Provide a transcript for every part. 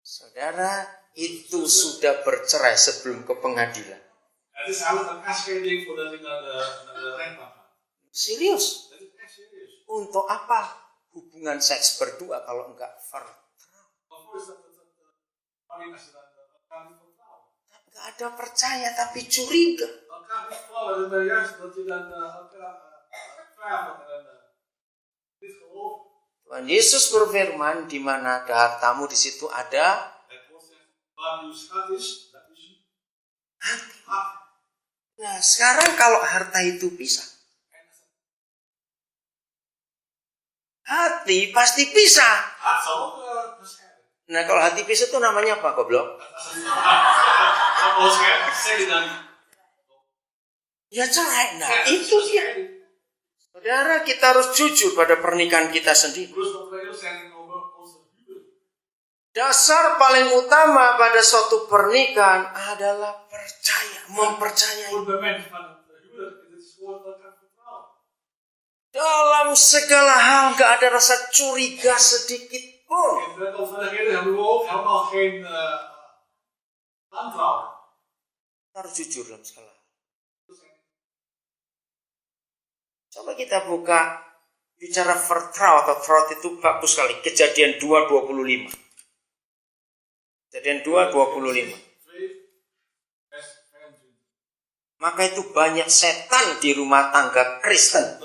Saudara, itu sudah bercerai sebelum ke pengadilan. Het is eigenlijk een echtscheiding voordat ik naar de rechtbank ga. Serius? Het is echt serieus. Untuk apa hubungan seks berdua kalau enggak vertrouwen? Waarvoor is dat? Waarin als je dan elkaar niet vertrouwen? Enggak ada percaya tapi curiga. Elkaar niet vertrouwen, en dan juist dat je dan elkaar vraagt en niet geloven. Tuhan Yesus berfirman, di mana ada hartamu di situ ada Het woord zegt, waar uw schat is, dat is uw hati. hart. Nah, sekarang kalau harta itu pisah, hati pasti pisah. Hart zal ook gescheiden. Nah, kalau hati pisah itu namanya apa, goblok? Zal gescheiden, zeg je dan. Ya cerai. Nah, itu dia. Saudara, kita harus jujur pada pernikahan kita sendiri. Dus dat we eerlijk zijn over onze huwelijk. Dasar paling utama pada suatu pernikahan adalah percaya, mempercayai. Fundament van het huwelijk, dit is gewoon elkaar vertrouwen. Dalam segala hal gak ada rasa curiga sedikit pun. In de wet omstandigheden hebben we ook helemaal geen wantrouwen. Harus jujur dalam segala hal. Coba kita buka bicara vertrouwen atau fraud itu bagus sekali. Kejadian 2:25. Kejadian 2:25. Maka itu banyak setan di rumah tangga Kristen.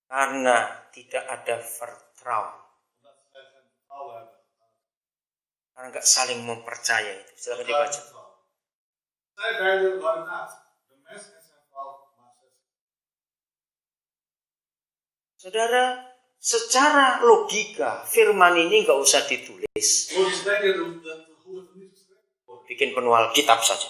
Karena tidak ada vertrouwen. Karena nggak saling mempercayai. Silakan dibaca. Saudara, secara logika firman ini nggak usah ditulis. Bikin penual kitab saja.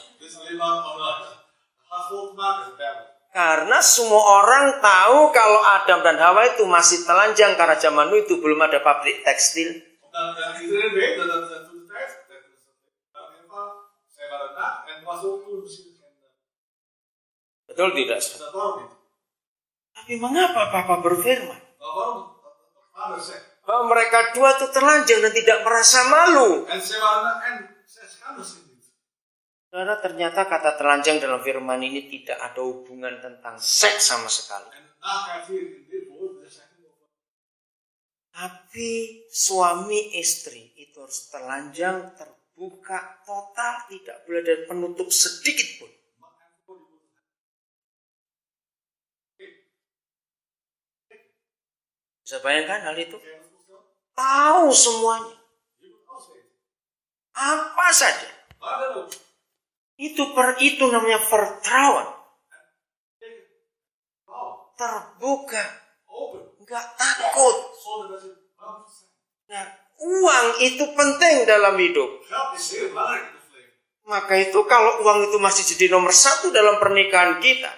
Karena semua orang tahu kalau Adam dan Hawa itu masih telanjang karena zaman itu belum ada pabrik tekstil. Betul tidak? Tapi mengapa Papa berfirman bahwa mereka dua itu telanjang dan tidak merasa malu? Karena ternyata kata telanjang dalam firman ini tidak ada hubungan tentang seks sama sekali. Tapi suami istri itu harus telanjang, terbuka, total, tidak boleh ada penutup sedikit pun. Bisa bayangkan hal itu? Tahu semuanya. Apa saja. Itu namanya vertrouwen. Terbuka. Enggak takut. Nah, uang itu penting dalam hidup. Maka itu kalau uang itu masih jadi nomor satu dalam pernikahan kita,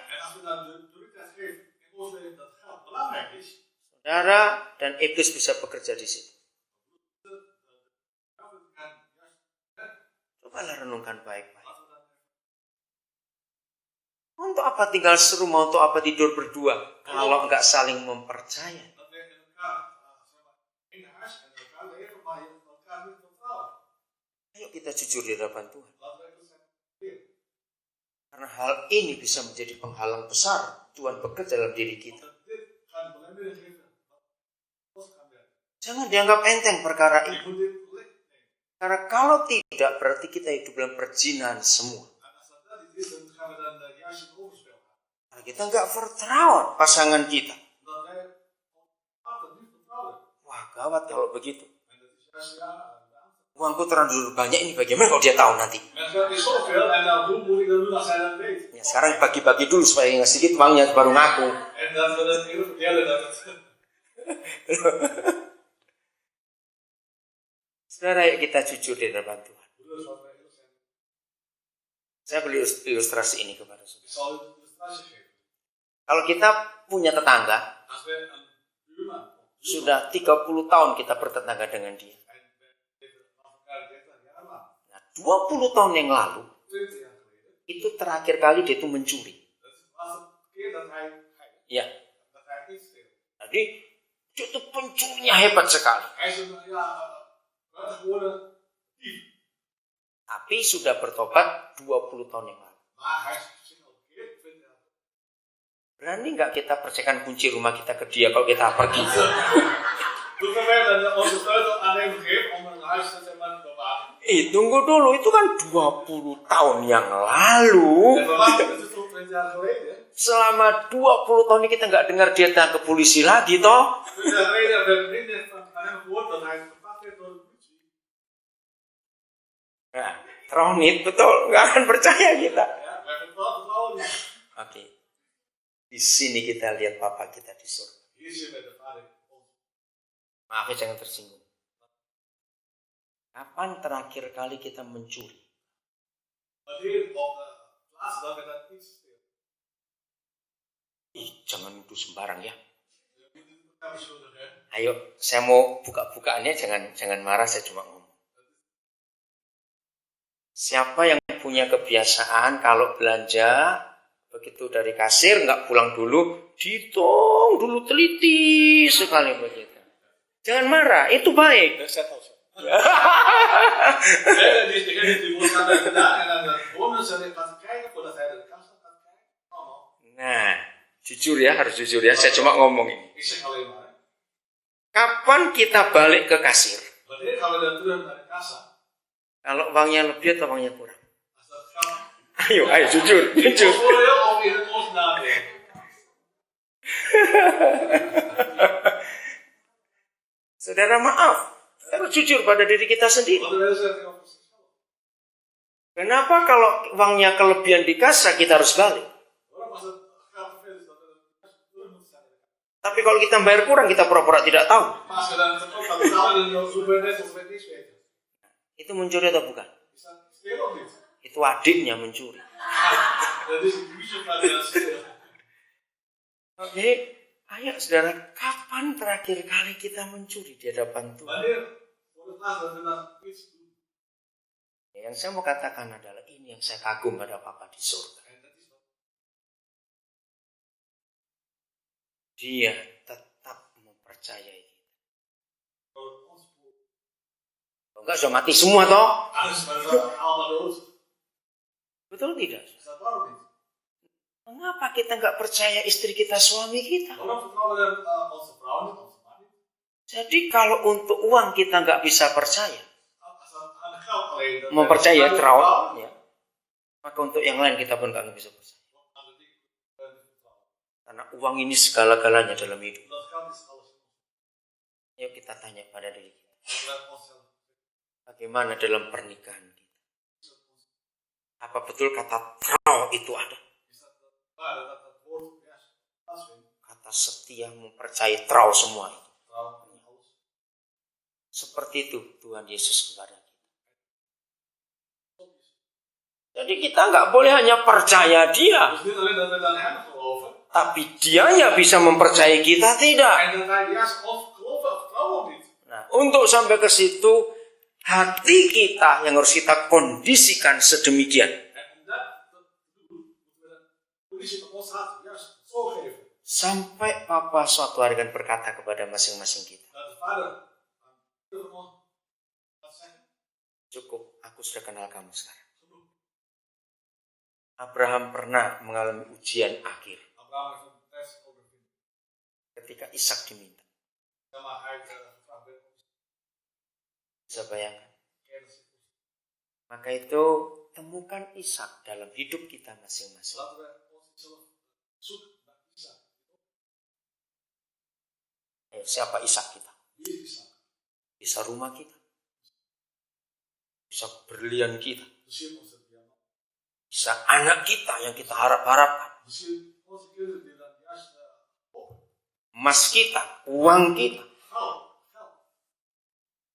saudara dan iblis bisa bekerja di situ. Cobalah renungkan baik-baik. Untuk apa tinggal serumah, untuk apa tidur berdua kalau enggak saling mempercayai? Ayo kita jujur di hadapan Tuhan. Karena hal ini bisa menjadi penghalang besar Tuhan bekerja dalam diri kita. Jangan dianggap enteng perkara ini. Karena kalau tidak berarti kita hidup dalam perzinahan semua. Karena kita enggak vertrouwen pasangan kita. Wah, gawat kalau begitu. Uangku terlalu banyak ini, bagaimana kalau dia tahu nanti? Ya, sekarang bagi-bagi dulu supaya nggak sedikit uangnya baru ngaku. Saudara, yuk kita jujur di hadapan Tuhan. Saya beli ilustrasi ini kepada saudara. Kalau kita punya tetangga, sudah 30 tahun kita bertetangga dengan dia. Nah, 20 tahun yang lalu, itu terakhir kali dia itu mencuri. Ya. Jadi Itu pencurinya hebat sekali. Hij is een buitengewoon dief. Tapi sudah bertobat 20 tahun yang lalu. Maar hij is zich al bekeerd 20 jaar. Berani nggak kita percayakan kunci rumah kita ke dia kalau kita pergi? Toen wij dan onze sleutel aan hem gegeven om een huis te zetten te bewaken. Tunggu dulu, itu kan 20 tahun yang lalu. En verwacht, dat is toch 20 jaar geleden. Selama 20 tahun ini kita nggak dengar dia datang ke polisi lagi, toh? 20 jaar geleden hebben we niet van hem gehoord dat hij gepakt werd door de politie. Nah, Ronit, betul, nggak akan percaya kita. Ja, wij vertrouwen niet. Oke, di sini kita lihat Papa kita di surga. Hier zien we de vader. Maaf ya, jangan tersinggung. Kapan terakhir kali kita mencuri? Wanneer op de laatste dag we dat niet stelen. Jangan nuduh sembarang ya. Dat is beschuldigd, hè? Ayo, saya mau buka-bukaannya, jangan marah, saya cuma ngomong. Siapa yang punya kebiasaan kalau belanja begitu dari kasir nggak pulang dulu, dihitung dulu teliti sekali begitu. Jangan marah, itu baik. Die moest naar de gedaan en dan de bonus en ik gaat kijken voordat hij de kassa gaat kijken. Allemaal. Nah, jujur ya, harus jujur ya, saya cuma ngomong ini. Ik zeg alleen maar. Kapan kita balik ke kasir? Wanneer gaan we dan terug naar de kassa? Kalau uangnya lebih atau uangnya kurang? Als dat kan. Ayo, jujur. Voordeel of in het ons nadeel? Saudara, maaf, harus jujur pada diri kita sendiri. Want de mensen zeggen over zichzelf. Kenapa kalau uangnya kelebihan di kassa kita harus balik? Waarom als het geld te veel is dat we terug moeten zijn? Tapi kalau kita bayar kurang, kita pura-pura tidak tahu. Maar als we dan tekort gaan betalen, dan doen we net alsof we niks weten. Itu mencuri atau bukan? Is dat stelen of niet? Itu adiknya mencuri. Dat is een muziek van de stelen. Oke, ayo saudara, kapan terakhir kali kita mencuri di hadapan Tuhan? Wanneer voor het laatst dat we dan iets doen? Yang saya mau katakan adalah ini yang saya kagum pada Papa di surga. En dat is wat. Dia tetap mempercayai kita. Voor ons voor. Enggak, sudah mati semua toh? Alles, maar dat is allemaal dood. Betul tidak? Is dat waarom niet? Mengapa kita nggak percaya istri kita, suami kita? Waarom vertrouwen we dan onze vrouw niet, onze man niet? Jadi kalau untuk uang kita nggak bisa percaya, Als dat aan het geld alleen dat mempercayai we trouw, ya, maka untuk yang lain kita pun nggak bisa percaya. aan de dingen vertrouwen. Karena uang ini segala-galanya dalam hidup. Dat geld is alles. Ayo kita tanya pada diri kita, En we onszelf. bagaimana dalam pernikahan kita? Apa betul kata trouw itu ada? Is dat waar dat dat woord juist plaatsvindt? Kata setia, mempercayai trouw semua itu. Trouw en alles. Seperti itu Tuhan Yesus kepada kita. Jadi kita nggak boleh hanya percaya dia, Dus niet alleen dat we dan hem geloven. tapi dianya bisa mempercayai kita tidak. En dat hij juist ons geloven of vertrouwen of niet. Nah, untuk sampai ke situ, hati kita yang harus kita kondisikan sedemikian. En om dat te doen, moeten we de conditie van ons hart juist zo geven. Sampai Papa suatu hari akan berkata kepada masing-masing kita, Dat de vader aan ieder van ons gaat zeggen. cukup, aku sudah kenal kamu sekarang. Genoeg. Abraham pernah mengalami ujian akhir Abraham heeft een test ondervinden. ketika Ishak diminta. Ja, maar hij gevraagd werd om Bisa bayangkan? kennis te doen. Maka itu temukan Ishak dalam hidup kita masing-masing. Laten we onszelf zoeken naar Isaac. Siapa Ishak kita? Wie is Isaac? Bisa rumah kita, bisa berlian kita, Misschien onze diamant. bisa anak kita yang kita harap-harapkan, Misschien onze kinderen die dan juist hopen. emas kita, uang kita. Geld.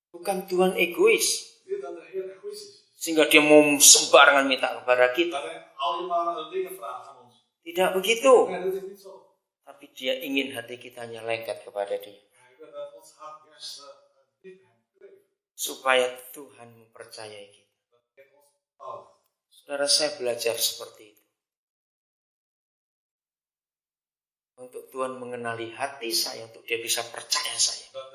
Bukan Tuhan egois, Niet dat de Heer egoïstisch is. sehingga dia mau sembarangan minta kepada kita. Dat hij al je maar dingen vraagt aan ons. Tidak begitu. Nee, dat is niet zo. Tapi dia ingin hati kita hanya lengket kepada dia. Hij wil dat ons hart juist diep hem kleeft. Supaya Tuhan mempercayai kita. Dat hij ons vertrouwt. Saudara, saya belajar seperti itu. untuk Tuhan mengenali hati saya, untuk dia bisa percaya saya. But